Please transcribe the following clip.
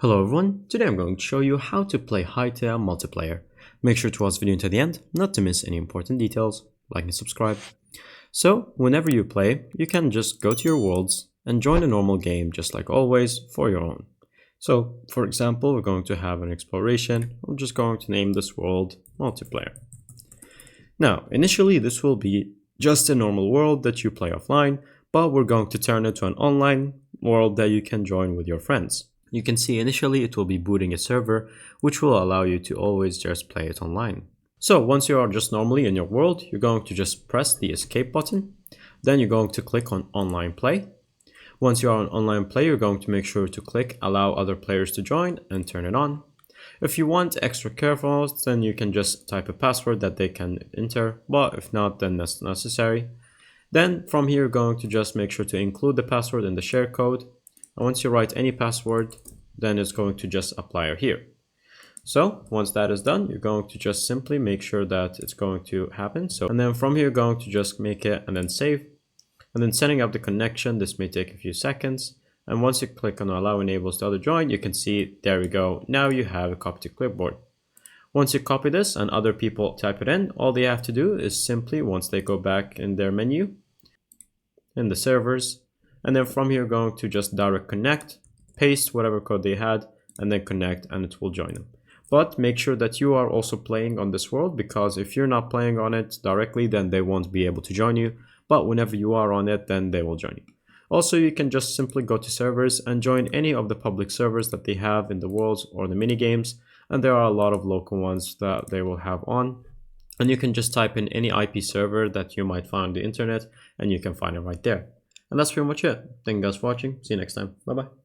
Hello everyone, today I'm going to show you how to play Hytale multiplayer. Make sure to watch the video until the end, not to miss any important details, like and subscribe. So, whenever you play, you can just go to your worlds and join a normal game just like always for your own. So, for example, we're going to have an exploration. I'm just going to name this world multiplayer. Now, initially this will be just a normal world that you play offline, but we're going to turn it to an online world that you can join with your friends. You can see initially it will be booting a server, which will allow you to always just play it online. So once you are just normally in your world, you're going to just press the escape button. Then you're going to click on online play. Once you are on online play, you're going to make sure to click allow other players to join and turn it on. If you want extra careful, then you can just type a password that they can enter, but if not, then that's necessary. Then from here, you're going to just make sure to include the password in the share code. And once you write any password, then it's going to just apply here. So once that is done, you're going to just simply make sure that it's going to happen. And then from here, you're going to just make it and then save. And then setting up the connection, this may take a few seconds. And once you click on allow enables the other join, you can see, there we go. Now you have a copy to clipboard. Once you copy this and other people type it in, all they have to do is simply, once they go back in their menu, in the servers, and then from here, going to just direct connect, paste whatever code they had, and then connect, and it will join them. But make sure that you are also playing on this world, because if you're not playing on it directly, then they won't be able to join you. But whenever you are on it, then they will join you. Also, you can just simply go to servers and join any of the public servers that they have in the worlds or the mini games. And there are a lot of local ones that they will have on. And you can just type in any IP server that you might find on the internet, and you can find it right there. And that's pretty much it. Thank you guys for watching. See you next time. Bye bye.